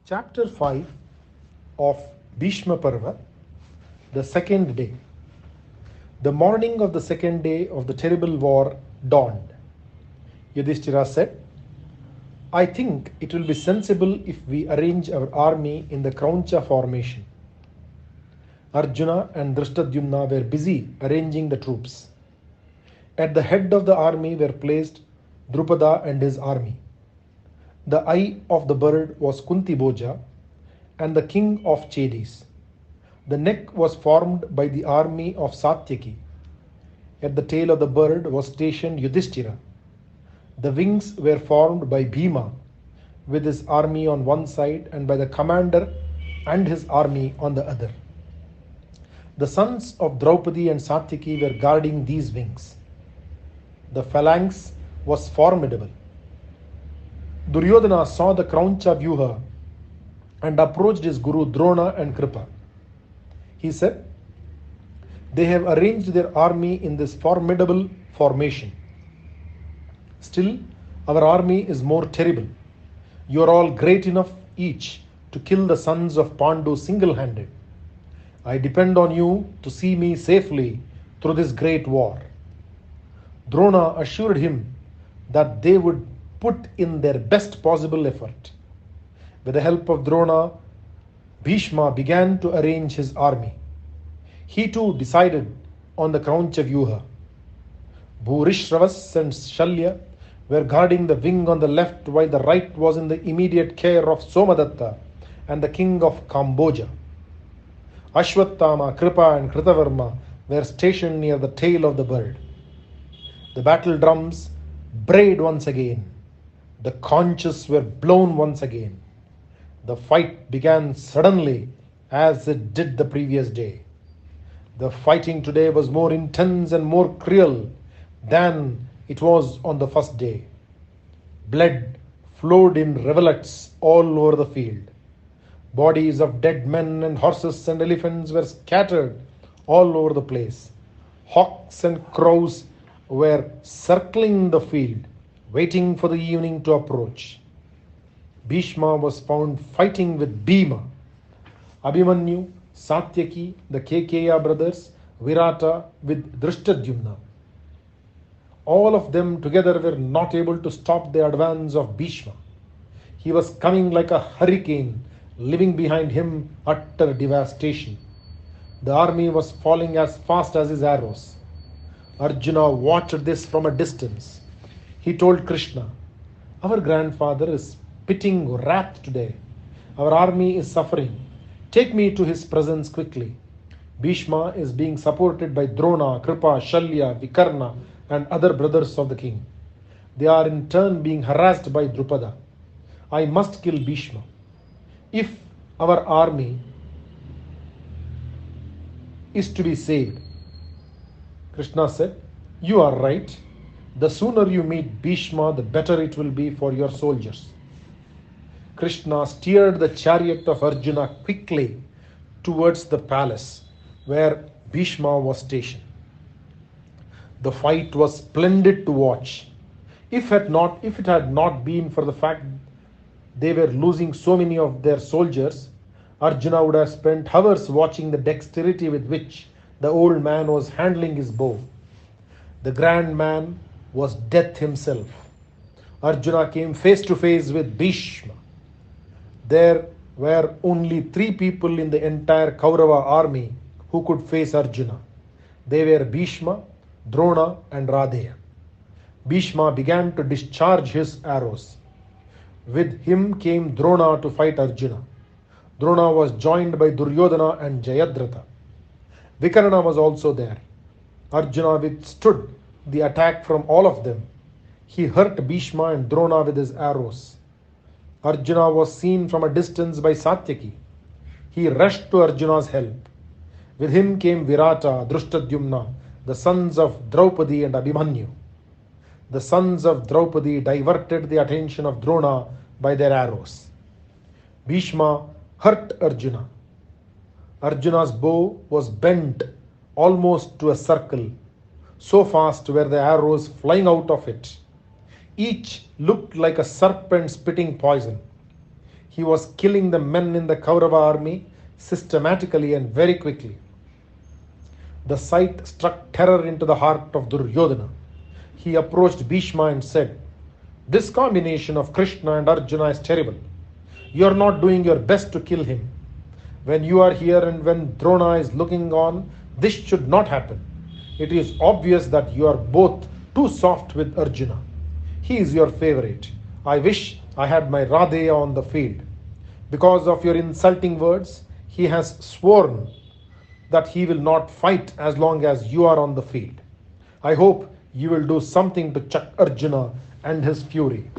Chapter 5 of Bhishma Parva, the second day. The morning of the second day of the terrible war dawned. Yudhishthira said, I think it will be sensible if we arrange our army in the Krauncha formation. Arjuna and Drishtadyumna were busy arranging the troops. At the head of the army were placed Drupada and his army. The eye of the bird was Kunti Bhoja and the king of Chedis. The neck was formed by the army of Satyaki. At the tail of the bird was stationed Yudhishthira. The wings were formed by Bhima with his army on one side and by the commander and his army on the other. The sons of Draupadi and Satyaki were guarding these wings. The phalanx was formidable. Duryodhana saw the Krauncha Vyuha and approached his guru Drona and Kripa. He said, they have arranged their army in this formidable formation. Still, our army is more terrible. You are all great enough each to kill the sons of Pandu single-handed. I depend on you to see me safely through this great war. Drona assured him that they would put in their best possible effort. With the help of Drona, Bhishma began to arrange his army. He too decided on the Krauncha Vyuha. Bhurishravas and Shalya were guarding the wing on the left while the right was in the immediate care of Somadatta and the king of Kamboja. Ashwattama, Kripa and Kritavarma were stationed near the tail of the bird. The battle drums brayed once again. The conches were blown once again. The fight began suddenly as it did the previous day. The fighting today was more intense and more cruel than it was on the first day. Blood flowed in rivulets all over the field. Bodies of dead men and horses and elephants were scattered all over the place. Hawks and crows were circling the field, waiting for the evening to approach. Bhishma was found fighting with Bhima, Abhimanyu, Satyaki, the Kekeya brothers, Virata with Drishtadyumna. All of them together were not able to stop the advance of Bhishma. He was coming like a hurricane, leaving behind him utter devastation. The army was falling as fast as his arrows. Arjuna watched this from a distance. He told Krishna, our grandfather is spitting wrath today. Our army is suffering. Take me to his presence quickly. Bhishma is being supported by Drona, Kripa, Shalya, Vikarna and other brothers of the king. They are in turn being harassed by Drupada. I must kill Bhishma. If our army is to be saved. Krishna said, you are right. The sooner you meet Bhishma, the better it will be for your soldiers. Krishna steered the chariot of Arjuna quickly towards the palace where Bhishma was stationed. The fight was splendid to watch. If it had not been for the fact they were losing so many of their soldiers, Arjuna would have spent hours watching the dexterity with which the old man was handling his bow. The grand man was death himself. Arjuna came face to face with Bhishma. There were only 3 people in the entire Kaurava army who could face Arjuna. They were Bhishma, Drona and Radheya. Bhishma began to discharge his arrows. With him came Drona to fight Arjuna. Drona was joined by Duryodhana and Jayadratha. Vikarna was also there. Arjuna withstood the attack from all of them. He hurt Bhishma and Drona with his arrows. Arjuna was seen from a distance by Satyaki. He rushed to Arjuna's help. With him came Virata, Drishtadyumna, the sons of Draupadi and Abhimanyu. The sons of Draupadi diverted the attention of Drona by their arrows. Bhishma hurt Arjuna. Arjuna's bow was bent almost to a circle. So fast were the arrows flying out of it. Each looked like a serpent spitting poison. He was killing the men in the Kaurava army systematically and very quickly. The sight struck terror into the heart of Duryodhana. He approached Bhishma and said, "This combination of Krishna and Arjuna is terrible. You are not doing your best to kill him. When you are here and when Drona is looking on, this should not happen. It is obvious that you are both too soft with Arjuna. He is your favorite. I wish I had my Radheya on the field. Because of your insulting words, he has sworn that he will not fight as long as you are on the field. I hope you will do something to check Arjuna and his fury."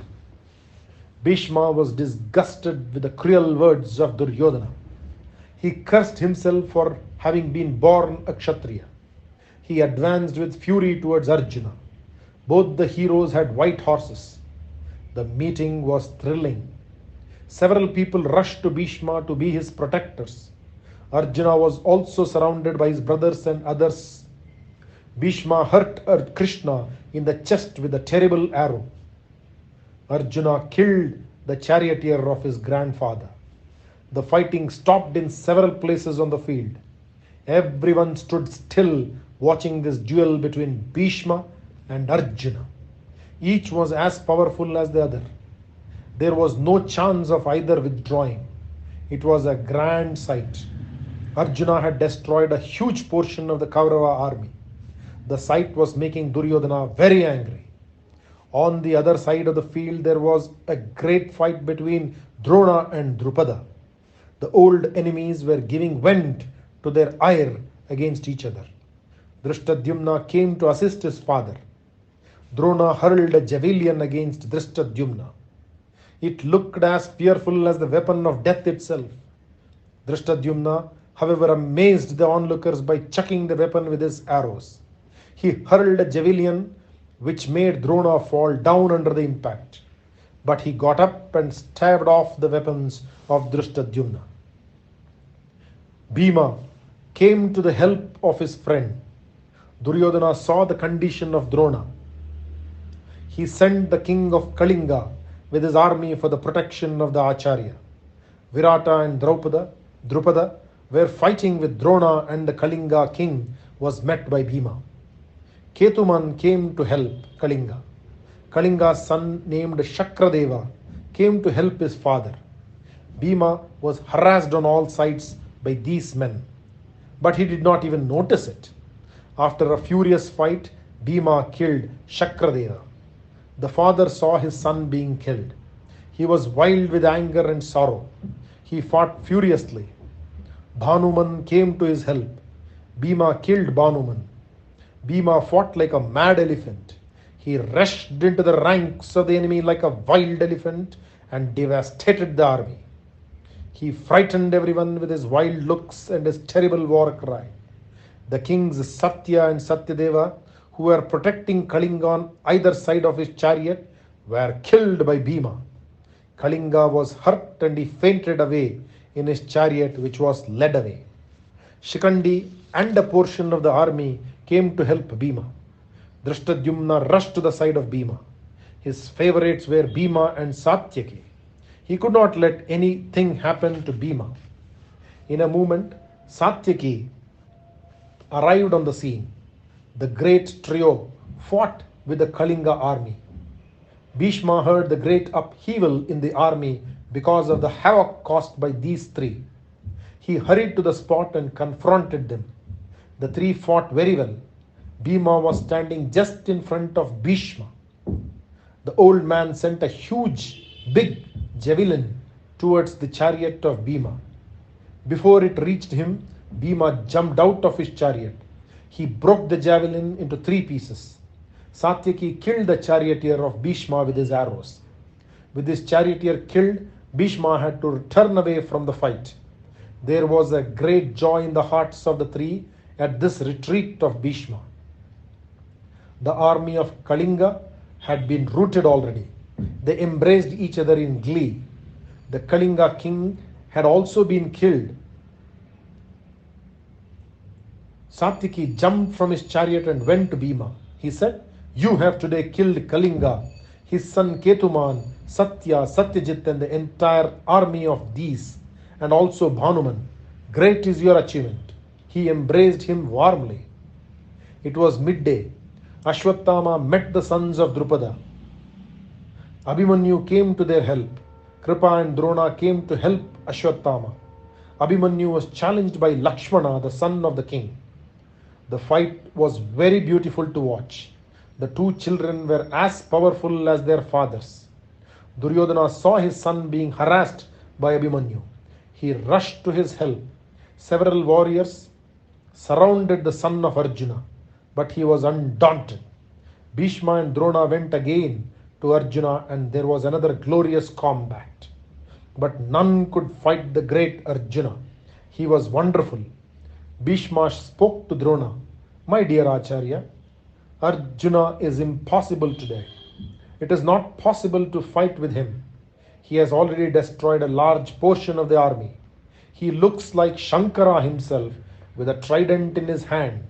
Bhishma was disgusted with the cruel words of Duryodhana. He cursed himself for having been born a Kshatriya. He advanced with fury towards Arjuna. Both the heroes had white horses. The meeting was thrilling. Several people rushed to Bhishma to be his protectors. Arjuna was also surrounded by his brothers and others. Bhishma hurt Krishna in the chest with a terrible arrow. Arjuna killed the charioteer of his grandfather. The fighting stopped in several places on the field. Everyone stood still watching this duel between Bhishma and Arjuna. Each was as powerful as the other. There was no chance of either withdrawing. It was a grand sight. Arjuna had destroyed a huge portion of the Kaurava army. The sight was making Duryodhana very angry. On the other side of the field, there was a great fight between Drona and Drupada. The old enemies were giving vent to their ire against each other. Drishtadyumna came to assist his father. Drona hurled a javelin against Drishtadyumna. It looked as fearful as the weapon of death itself. Drishtadyumna, however, amazed the onlookers by chucking the weapon with his arrows. He hurled a javelin which made Drona fall down under the impact. But he got up and stabbed off the weapons of Drishtadyumna. Bhima came to the help of his friend. Duryodhana saw the condition of Drona. He sent the king of Kalinga with his army for the protection of the Acharya. Virata and Drupada were fighting with Drona, and the Kalinga king was met by Bhima. Ketuman came to help Kalinga. Kalinga's son named Shakradeva came to help his father. Bhima was harassed on all sides by these men, but he did not even notice it. After a furious fight, Bhima killed Shakradeva. The father saw his son being killed. He was wild with anger and sorrow. He fought furiously. Bhanuman came to his help. Bhima killed Bhanuman. Bhima fought like a mad elephant. He rushed into the ranks of the enemy like a wild elephant and devastated the army. He frightened everyone with his wild looks and his terrible war cry. The kings Satya and Satyadeva, who were protecting Kalinga on either side of his chariot, were killed by Bhima. Kalinga was hurt and he fainted away in his chariot, which was led away. Shikandi and a portion of the army came to help Bhima. Drishtadyumna rushed to the side of Bhima. His favorites were Bhima and Satyaki. He could not let anything happen to Bhima. In a moment, Satyaki arrived on the scene. The great trio fought with the Kalinga army. Bhishma heard the great upheaval in the army because of the havoc caused by these three. He hurried to the spot and confronted them. The three fought very well. Bhima was standing just in front of Bhishma. The old man sent a huge, big javelin towards the chariot of Bhima. Before it reached him, Bhima jumped out of his chariot. He broke the javelin into three pieces. Satyaki killed the charioteer of Bhishma with his arrows. With his charioteer killed, Bhishma had to turn away from the fight. There was a great joy in the hearts of the three at this retreat of Bhishma. The army of Kalinga had been routed already. They embraced each other in glee. The Kalinga king had also been killed. Satyaki jumped from his chariot and went to Bhima. He said, "You have today killed Kalinga. his son Ketuman, Satya, Satyajit, and the entire army of these, and also Bhanuman. Great is your achievement. He embraced him warmly. It was midday. Ashwatthama met the sons of Drupada. Abhimanyu came to their help. Kripa and Drona came to help Ashwatthama. Abhimanyu was challenged by Lakshmana, the son of the king. The fight was very beautiful to watch. The two children were as powerful as their fathers. Duryodhana saw his son being harassed by Abhimanyu. He rushed to his help. Several warriors surrounded the son of Arjuna, but he was undaunted. Bhishma and Drona went again to Arjuna, and there was another glorious combat. But none could fight the great Arjuna. He was wonderful. Bhishma spoke to Drona, "My dear Acharya, Arjuna is impossible today. It is not possible to fight with him. He has already destroyed a large portion of the army. He looks like Shankara himself with a trident in his hand.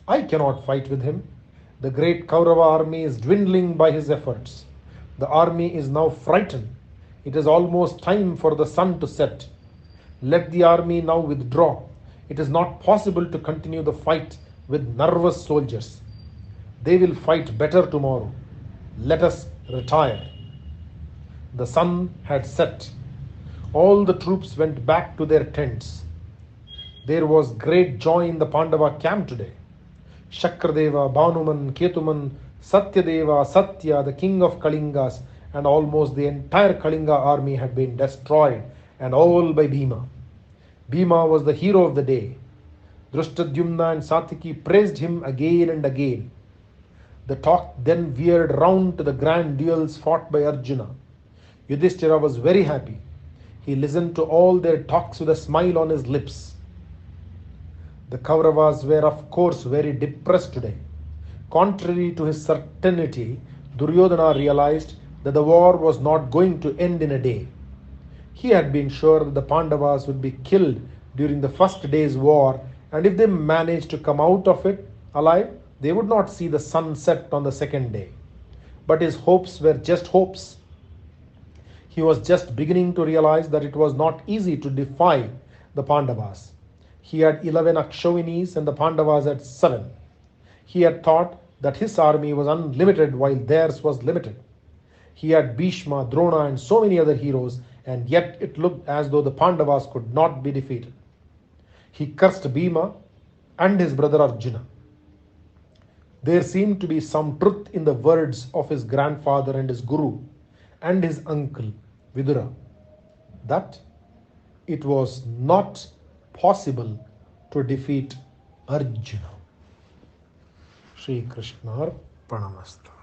I cannot fight with him. The great Kaurava army is dwindling by his efforts. The army is now frightened. It is almost time for the sun to set. Let the army now withdraw. It is not possible to continue the fight with nervous soldiers. They will fight better tomorrow. Let us retire." The sun had set. All the troops went back to their tents. There was great joy in the Pandava camp today. Shakradeva, Bhanuman, Ketuman, Satyadeva, Satya, the king of Kalingas, and almost the entire Kalinga army had been destroyed, and all by Bhima. Bhima was the hero of the day. Drishtadyumna and Satyaki praised him again and again. The talk then veered round to the grand duels fought by Arjuna. Yudhishthira was very happy. He listened to all their talks with a smile on his lips. The Kauravas were of course very depressed today. Contrary to his certainty, Duryodhana realized that the war was not going to end in a day. He had been sure that the Pandavas would be killed during the first day's war, and if they managed to come out of it alive, they would not see the sun set on the second day. But his hopes were just hopes. He was just beginning to realize that it was not easy to defy the Pandavas. He had 11 Akshavinis and the Pandavas had 7. He had thought that his army was unlimited while theirs was limited. He had Bhishma, Drona, and so many other heroes, and yet it looked as though the Pandavas could not be defeated. He cursed Bhima and his brother Arjuna. There seemed to be some truth in the words of his grandfather and his guru and his uncle Vidura, that it was not possible to defeat Arjuna. Shri Krishna Arpanamastu.